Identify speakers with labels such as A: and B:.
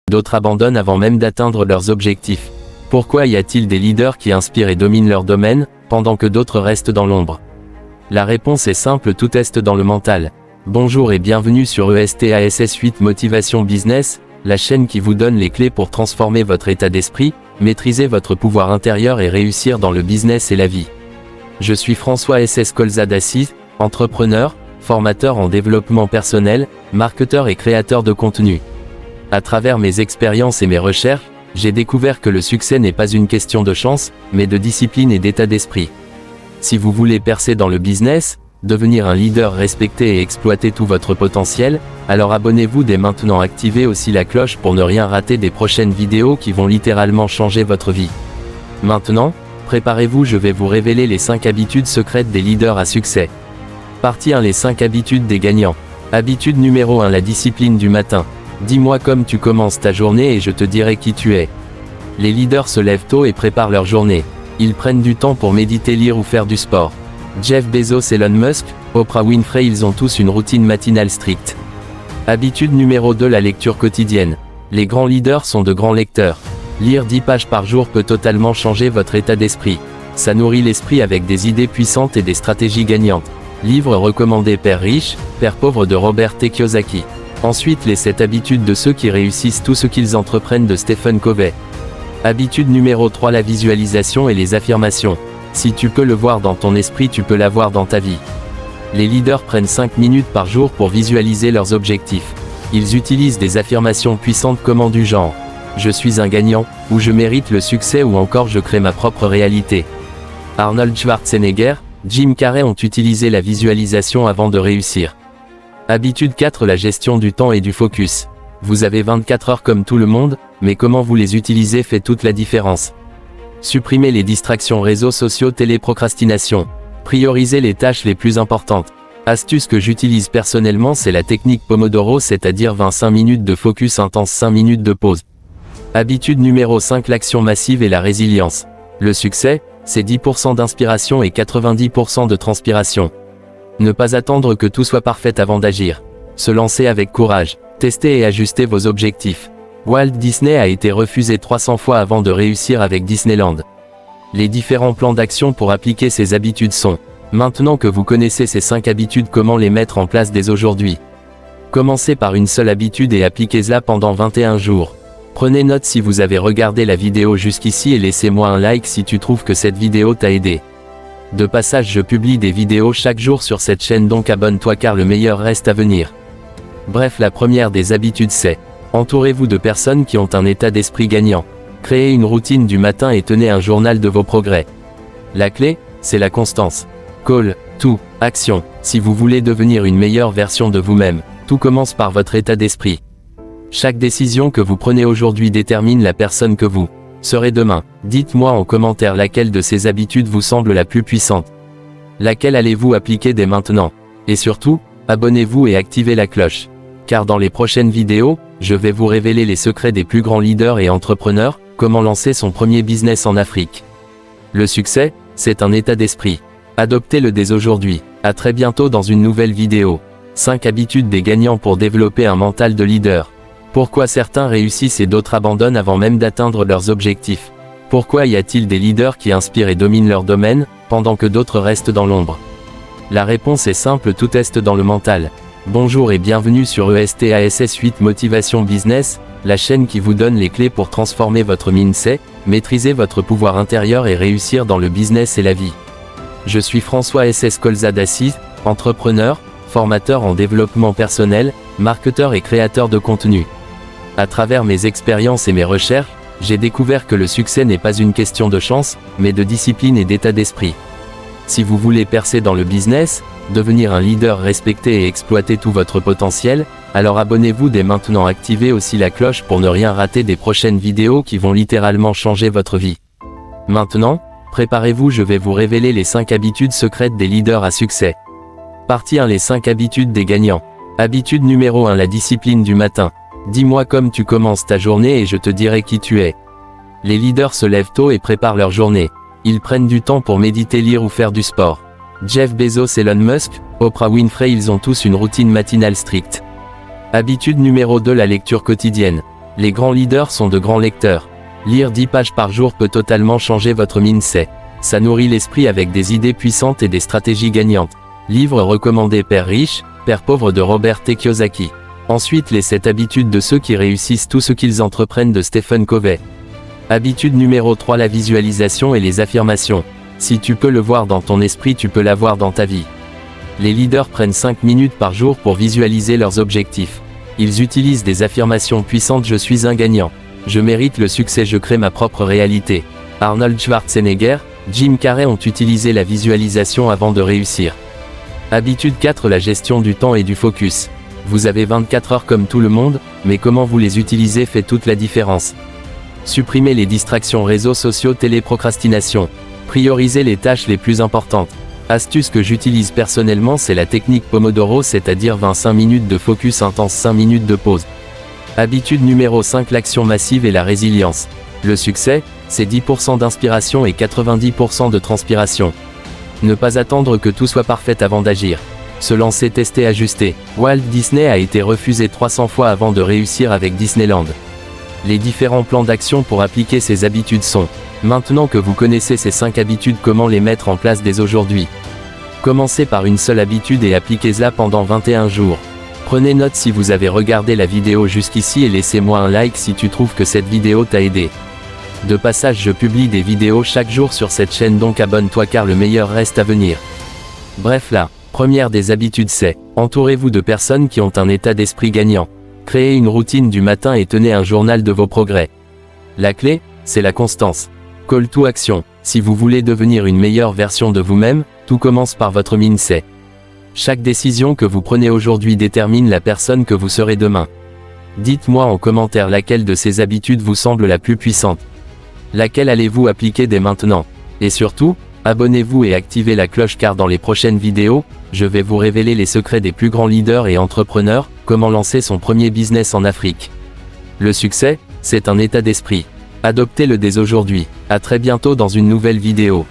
A: D'autres abandonnent avant même d'atteindre leurs objectifs. Pourquoi y a-t-il des leaders qui inspirent et dominent leur domaine, pendant que d'autres restent dans l'ombre? La réponse est simple, tout est dans le mental. Bonjour et bienvenue sur ESTASS 8 Motivation Business, la chaîne qui vous donne les clés pour transformer votre état d'esprit, maîtriser votre pouvoir intérieur et réussir dans le business et la vie. Je suis François SS Colza d'Assis, entrepreneur, formateur en développement personnel, marketeur et créateur de contenu. À travers mes expériences et mes recherches, j'ai découvert que le succès n'est pas une question de chance, mais de discipline et d'état d'esprit. Si vous voulez percer dans le business, devenir un leader respecté et exploiter tout votre potentiel, alors abonnez-vous dès maintenant, activez aussi la cloche pour ne rien rater des prochaines vidéos qui vont littéralement changer votre vie. Maintenant, préparez-vous, je vais vous révéler les 5 habitudes secrètes des leaders à succès. Partie 1, les 5 habitudes des gagnants. Habitude numéro 1, la discipline du matin. Dis-moi comme tu commences ta journée et je te dirai qui tu es. Les leaders se lèvent tôt et préparent leur journée. Ils prennent du temps pour méditer, lire ou faire du sport. Jeff Bezos, Elon Musk, Oprah Winfrey, ils ont tous une routine matinale stricte. Habitude numéro 2, la lecture quotidienne. Les grands leaders sont de grands lecteurs. Lire 10 pages par jour peut totalement changer votre état d'esprit. Ça nourrit l'esprit avec des idées puissantes et des stratégies gagnantes. Livre recommandé Père riche, Père pauvre de Robert T. Kiyosaki. Ensuite, les 7 habitudes de ceux qui réussissent tout ce qu'ils entreprennent de Stephen Covey. Habitude numéro 3, la visualisation et les affirmations. Si tu peux le voir dans ton esprit, tu peux l'avoir dans ta vie. Les leaders prennent 5 minutes par jour pour visualiser leurs objectifs. Ils utilisent des affirmations puissantes comme du genre « Je suis un gagnant » ou « Je mérite le succès » ou encore « Je crée ma propre réalité ». Arnold Schwarzenegger, Jim Carrey ont utilisé la visualisation avant de réussir. Habitude 4, la gestion du temps et du focus. Vous avez 24 heures comme tout le monde, mais comment vous les utilisez fait toute la différence. Supprimez les distractions, réseaux sociaux, téléprocrastination. Priorisez les tâches les plus importantes. Astuce que j'utilise personnellement, c'est la technique Pomodoro, c'est-à-dire 25 minutes de focus intense, 5 minutes de pause. Habitude numéro 5, l'action massive et la résilience. Le succès, c'est 10% d'inspiration et 90% de transpiration. Ne pas attendre que tout soit parfait avant d'agir. Se lancer avec courage. Tester et ajuster vos objectifs. Walt Disney a été refusé 300 fois avant de réussir avec Disneyland. Les différents plans d'action pour appliquer ces habitudes sont: maintenant que vous connaissez ces 5 habitudes, comment les mettre en place dès aujourd'hui? Commencez par une seule habitude et appliquez-la pendant 21 jours. Prenez note si vous avez regardé la vidéo jusqu'ici et laissez-moi un like si tu trouves que cette vidéo t'a aidé. De passage, je publie des vidéos chaque jour sur cette chaîne, donc abonne-toi car le meilleur reste à venir. Bref, la première des habitudes c'est: entourez-vous de personnes qui ont un état d'esprit gagnant. Créez une routine du matin et tenez un journal de vos progrès. La clé, c'est la constance. Call to action. Si vous voulez devenir une meilleure version de vous-même, tout commence par votre état d'esprit. Chaque décision que vous prenez aujourd'hui détermine la personne que vous serez demain. Dites-moi en commentaire laquelle de ces habitudes vous semble la plus puissante. Laquelle allez-vous appliquer dès maintenant? Et surtout, abonnez-vous et activez la cloche. Car dans les prochaines vidéos, je vais vous révéler les secrets des plus grands leaders et entrepreneurs, comment lancer son premier business en Afrique. Le succès, c'est un état d'esprit. Adoptez-le dès aujourd'hui. À très bientôt dans une nouvelle vidéo. 5 habitudes des gagnants pour développer un mental de leader. Pourquoi certains réussissent et d'autres abandonnent avant même d'atteindre leurs objectifs? Pourquoi y a-t-il des leaders qui inspirent et dominent leur domaine, pendant que d'autres restent dans l'ombre? La réponse est simple, tout est dans le mental. Bonjour et bienvenue sur ESTASS 8 Motivation Business, la chaîne qui vous donne les clés pour transformer votre mindset, maîtriser votre pouvoir intérieur et réussir dans le business et la vie. Je suis François SS Colza d'Assis, entrepreneur, formateur en développement personnel, marketeur et créateur de contenu. À travers mes expériences et mes recherches, j'ai découvert que le succès n'est pas une question de chance, mais de discipline et d'état d'esprit. Si vous voulez percer dans le business, devenir un leader respecté et exploiter tout votre potentiel, alors abonnez-vous dès maintenant, activez aussi la cloche pour ne rien rater des prochaines vidéos qui vont littéralement changer votre vie. Maintenant, préparez-vous, je vais vous révéler les 5 habitudes secrètes des leaders à succès. Partie 1, les 5 habitudes des gagnants. Habitude numéro 1, la discipline du matin. Dis-moi comme tu commences ta journée et je te dirai qui tu es. Les leaders se lèvent tôt et préparent leur journée. Ils prennent du temps pour méditer, lire ou faire du sport. Jeff Bezos, Elon Musk, Oprah Winfrey, ils ont tous une routine matinale stricte. Habitude numéro 2, la lecture quotidienne. Les grands leaders sont de grands lecteurs. Lire 10 pages par jour peut totalement changer votre mindset. Ça nourrit l'esprit avec des idées puissantes et des stratégies gagnantes. Livre recommandé Père riche, Père pauvre de Robert T. Kiyosaki. Ensuite les 7 habitudes de ceux qui réussissent tout ce qu'ils entreprennent de Stephen Covey. Habitude numéro 3, la visualisation et les affirmations. Si tu peux le voir dans ton esprit, tu peux l'avoir dans ta vie. Les leaders prennent 5 minutes par jour pour visualiser leurs objectifs. Ils utilisent des affirmations puissantes: je suis un gagnant. Je mérite le succès, je crée ma propre réalité. Arnold Schwarzenegger, Jim Carrey ont utilisé la visualisation avant de réussir. Habitude 4, la gestion du temps et du focus. Vous avez 24 heures comme tout le monde, mais comment vous les utilisez fait toute la différence. Supprimez les distractions, réseaux sociaux, téléprocrastination. Priorisez les tâches les plus importantes. Astuce que j'utilise personnellement, c'est la technique Pomodoro, c'est-à-dire 25 minutes de focus intense, 5 minutes de pause. Habitude numéro 5, l'action massive et la résilience. Le succès, c'est 10% d'inspiration et 90% de transpiration. Ne pas attendre que tout soit parfait avant d'agir. Se lancer, tester, ajuster. Walt Disney a été refusé 300 fois avant de réussir avec Disneyland. Les différents plans d'action pour appliquer ces habitudes sont: maintenant que vous connaissez ces 5 habitudes, comment les mettre en place dès aujourd'hui? Commencez par une seule habitude et appliquez-la pendant 21 jours. Prenez note si vous avez regardé la vidéo jusqu'ici et laissez-moi un like si tu trouves que cette vidéo t'a aidé. De passage, je publie des vidéos chaque jour sur cette chaîne, donc abonne-toi car le meilleur reste à venir. Bref, la première des habitudes, c'est: entourez-vous de personnes qui ont un état d'esprit gagnant. Créez une routine du matin et tenez un journal de vos progrès. La clé, c'est la constance. Call to action. Si vous voulez devenir une meilleure version de vous-même, tout commence par votre mindset. Chaque décision que vous prenez aujourd'hui détermine la personne que vous serez demain. Dites-moi en commentaire laquelle de ces habitudes vous semble la plus puissante. Laquelle allez-vous appliquer dès maintenant? Et surtout, abonnez-vous et activez la cloche car dans les prochaines vidéos, je vais vous révéler les secrets des plus grands leaders et entrepreneurs, comment lancer son premier business en Afrique. Le succès, c'est un état d'esprit. Adoptez-le dès aujourd'hui. À très bientôt dans une nouvelle vidéo.